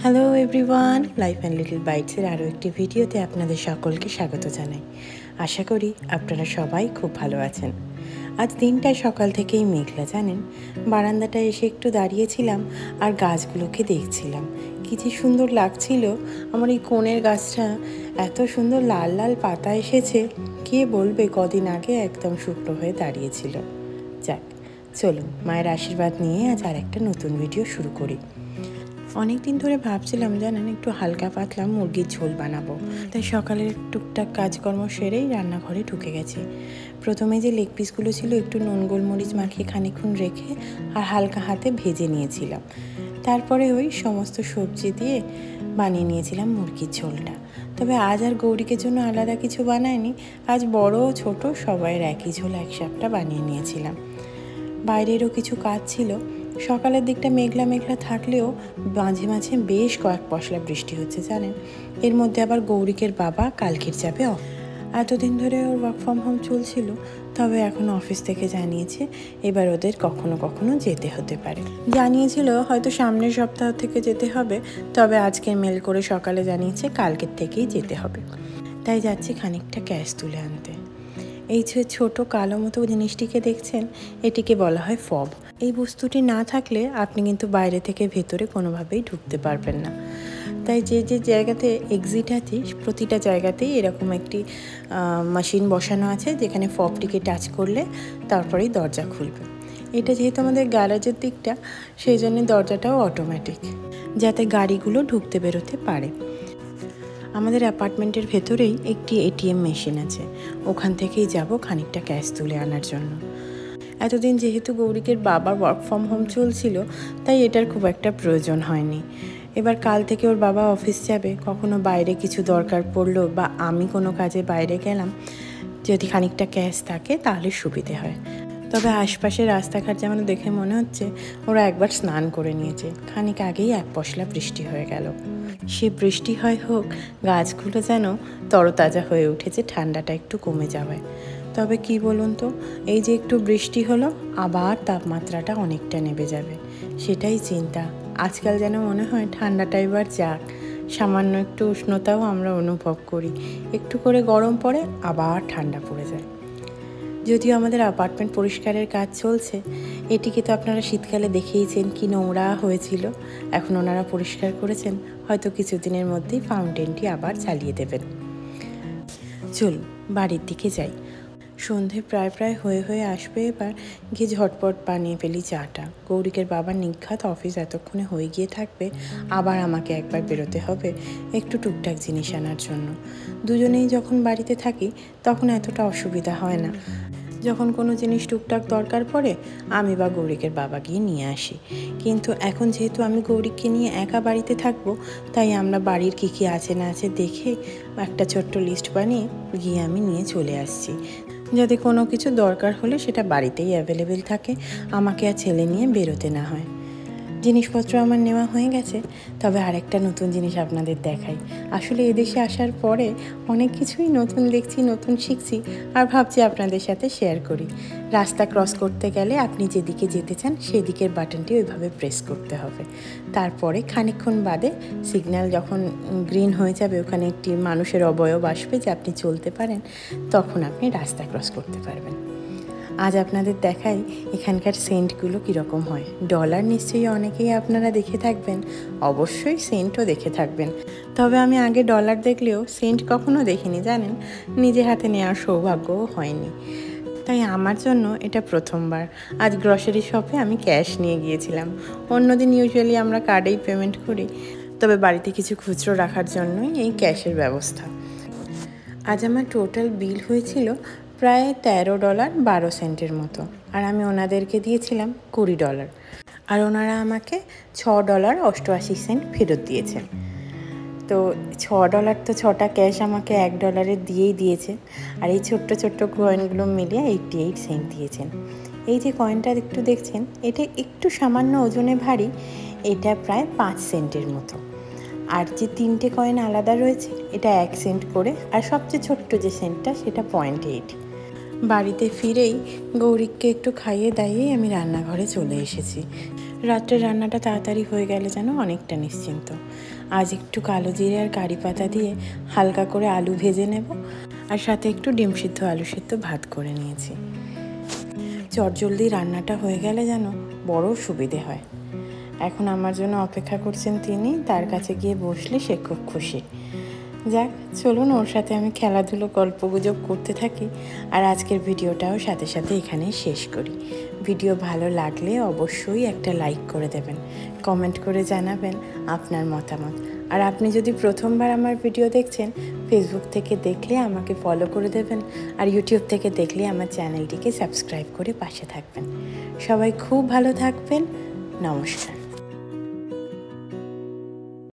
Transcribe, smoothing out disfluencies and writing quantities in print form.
Hello everyone, life and little বাইটসের আরও একটি ভিডিওতে আপনাদের সকলকে স্বাগত জানাই। আশা করি আপনারা সবাই খুব ভালো আছেন। আজ দিনটায় সকাল থেকেই মেঘলা, জানেন। বারান্দাটায় এসে একটু দাঁড়িয়েছিলাম আর গাছগুলোকে দেখছিলাম। কী যে সুন্দর লাগছিল। আমার এই কোণের গাছটা এত সুন্দর লাল লাল পাতা এসেছে, কে বলবে কদিন আগে একদম শুকনো হয়ে দাঁড়িয়েছিল। যাক, চলুন মায়ের আশীর্বাদ নিয়ে আজ আর একটা নতুন ভিডিও শুরু করি। অনেক দিন ধরে ভাবছিলাম, জানেন, একটু হালকা পাতলা মুরগির ঝোল বানাবো। তাই সকালের টুকটাক কাজকর্ম সেরেই রান্নাঘরে ঢুকে গেছি। প্রথমে যে লেগ পিসগুলো ছিল একটু নুন গোলমরিচ মাখিয়ে খানিকক্ষণ রেখে আর হালকা হাতে ভেজে নিয়েছিলাম। তারপরে ওই সমস্ত সবজি দিয়ে বানিয়ে নিয়েছিলাম মুরগির ঝোলটা। তবে আজ আর গৌরীকের জন্য আলাদা কিছু বানাইনি। আজ বড় ছোট সবাইয়ের একই ঝোল একসাথে বানিয়ে নিয়েছিলাম। বাইরেরও কিছু কাজ ছিল। সকালের দিকটা মেঘলা মেঘলা থাকলেও মাঝে মাঝে বেশ কয়েক পশলা বৃষ্টি হচ্ছে, জানেন। এর মধ্যে আবার গৌরিকের বাবা কালকের যাবে। এতদিন ধরে ওর ওয়ার্ক ফ্রম হোম চলছিল, তবে এখন অফিস থেকে জানিয়েছে এবার ওদের কখনো কখনো যেতে হতে পারে। জানিয়েছিল হয়তো সামনের সপ্তাহ থেকে যেতে হবে, তবে আজকে মেল করে সকালে জানিয়েছে কালকের থেকেই যেতে হবে। তাই যাচ্ছি খানিকটা ক্যাশ তুলে আনতে। এই যে ছোট কালো মতো জিনিসটিকে দেখছেন, এটিকে বলা হয় ফব। এই বস্তুটি না থাকলে আপনি কিন্তু বাইরে থেকে ভেতরে কোনোভাবেই ঢুকতে পারবেন না। তাই যে যে জায়গাতে এক্সিট আছে প্রতিটা জায়গাতেই এরকম একটি মেশিন বসানো আছে, যেখানে ফবটিকে টাচ করলে তারপরেই দরজা খুলবে। এটা যেহেতু আমাদের গ্যারেজের দিকটা, সেই জন্য দরজাটাও অটোমেটিক, যাতে গাড়িগুলো ঢুকতে বেরোতে পারে। আমাদের অ্যাপার্টমেন্টের ভেতরেই একটি এটিএম মেশিন আছে, ওখান থেকেই যাব খানিকটা ক্যাশ তুলে আনার জন্য। এতদিন যেহেতু গৌরিকের বাবার ওয়ার্ক ফ্রম হোম চলছিল, তাই এটার খুব একটা প্রয়োজন হয়নি। এবার কাল থেকে ওর বাবা অফিস যাবে, কখনো বাইরে কিছু দরকার পড়লো বা আমি কোনো কাজে বাইরে গেলাম, যদি খানিকটা ক্যাশ থাকে তাহলে সুবিধে হয়। তবে আশপাশের রাস্তাঘাট যেমন দেখে মনে হচ্ছে ওরা একবার স্নান করে নিয়েছে। খানিক আগেই এক পশলা বৃষ্টি হয়ে গেল। সে বৃষ্টি হয় হোক, গাছগুলো যেন তরতাজা হয়ে উঠেছে ঠান্ডাটা একটু কমে যাওয়ায়। তবে কি বলুন তো, এই যে একটু বৃষ্টি হলো, আবার তাপমাত্রাটা অনেকটা নেমে যাবে, সেটাই চিন্তা। আজকাল যেন মনে হয় ঠান্ডাটা এবার যাক, সামান্য একটু উষ্ণতাও আমরা অনুভব করি। একটু করে গরম পড়ে, আবার ঠান্ডা পড়ে যায়। যদিও আমাদের অ্যাপার্টমেন্ট পরিষ্কারের কাজ চলছে, এটিকে তো আপনারা শীতকালে দেখেইছেন কি নোংরা হয়েছিল। এখন ওনারা পরিষ্কার করেছেন, হয়তো কিছুদিনের মধ্যেই ফাউন্টেনটি আবার চালিয়ে দেবেন। চলুন বাড়ির দিকে যাই। সন্ধে প্রায় প্রায় হয়ে আসবে, এবার গিয়ে ঝটপট বানিয়ে ফেলি চাটা। গৌরিকের বাবার নিঘাত অফিস এতক্ষণে হয়ে গিয়ে থাকবে, আবার আমাকে একবার বেরোতে হবে একটু টুকটাক জিনিস আনার জন্য। দুজনেই যখন বাড়িতে থাকি তখন এতটা অসুবিধা হয় না। যখন কোনো জিনিস টুকটাক দরকার পড়ে, আমি বা গৌরিকের বাবা গিয়ে নিয়ে আসি। কিন্তু এখন যেহেতু আমি গৌরিককে নিয়ে একা বাড়িতে থাকবো, তাই আমরা বাড়ির কী কী আছে না আছে দেখে একটা ছোট্ট লিস্ট বানিয়ে গিয়ে আমি নিয়ে চলে আসছি, যাতে কোনো কিছু দরকার হলে সেটা বাড়িতেই অ্যাভেলেবেল থাকে, আমাকে আর ছেলে নিয়ে বেরোতে না হয়। জিনিসপত্র আমার নেওয়া হয়ে গেছে, তবে আরেকটা নতুন জিনিস আপনাদের দেখাই। আসলে এদেশে আসার পরে অনেক কিছুই নতুন দেখছি, নতুন শিখছি, আর ভাবছি আপনাদের সাথে শেয়ার করি। রাস্তা ক্রস করতে গেলে আপনি যেদিকে যেতে চান সেদিকের বাটনটি ওইভাবে প্রেস করতে হবে। তারপরে খানিকক্ষণ বাদে সিগন্যাল যখন গ্রিন হয়ে যাবে, ওখানে একটি মানুষের অবয়ব আসবে যে আপনি চলতে পারেন, তখন আপনি রাস্তা ক্রস করতে পারবেন। আজ আপনাদের দেখাই এখানকার সেন্টগুলো কীরকম হয়। ডলার নিশ্চয়ই অনেকেই আপনারা দেখে থাকবেন, অবশ্যই সেন্টও দেখে থাকবেন। তবে আমি আগে ডলার দেখলেও সেন্ট কখনো দেখিনি, জানেন। নিজে হাতে নেওয়ার সৌভাগ্যও হয়নি, তাই আমার জন্য এটা প্রথমবার। আজ গ্রসারি শপে আমি ক্যাশ নিয়ে গিয়েছিলাম। অন্যদিন ইউজুয়ালি আমরা কার্ডেই পেমেন্ট করি, তবে বাড়িতে কিছু খুচরো রাখার জন্যই এই ক্যাশের ব্যবস্থা। আজ আমার টোটাল বিল হয়েছিল প্রায় $13.12 মতো, আর আমি ওনাদেরকে দিয়েছিলাম $20, আর ওনারা আমাকে $6.88 ফেরত দিয়েছেন। তো $6 তো 6টা ক্যাশ আমাকে $1 দিয়েই দিয়েছে, আর এই ছোট্ট ছোট্ট কয়েনগুলো মিলিয়ে 88 সেন্ট দিয়েছেন। এই যে কয়েনটা একটু দেখছেন, এটা একটু সামান্য ওজনে ভারী, এটা প্রায় 5 সেন্টের মতো। আর যে 3টে কয়েন আলাদা রয়েছে, এটা 1 সেন্ট করে, আর সবচেয়ে ছোট্ট যে সেন্টটা সেটা 0.8। বাড়িতে ফিরেই গৌরিককে একটু খাইয়ে দাইয়েই আমি রান্নাঘরে চলে এসেছি। রাত্রের রান্নাটা তাড়াতাড়ি হয়ে গেলে যেন অনেকটা নিশ্চিন্ত। আজ একটু কালো জিরে আর কারি পাতা দিয়ে হালকা করে আলু ভেজে নেব, আর সাথে একটু ডিম সিদ্ধ আলু সিদ্ধ ভাত করে নিয়েছি। চটজলদি রান্নাটা হয়ে গেলে যেন বড় সুবিধে হয়। এখন আমার জন্য অপেক্ষা করছেন তিনি, তার কাছে গিয়ে বসলে সে খুব খুশি। যাক, চলুন ওর সাথে আমি খেলাধুলো গল্পগুজব করতে থাকি, আর আজকের ভিডিওটাও সাথে সাথে এখানেই শেষ করি। ভিডিও ভালো লাগলে অবশ্যই একটা লাইক করে দেবেন, কমেন্ট করে জানাবেন আপনার মতামত। আর আপনি যদি প্রথমবার আমার ভিডিও দেখছেন, ফেসবুক থেকে দেখলে আমাকে ফলো করে দেবেন, আর ইউটিউব থেকে দেখলে আমার চ্যানেলটিকে সাবস্ক্রাইব করে পাশে থাকবেন। সবাই খুব ভালো থাকবেন। নমস্কার।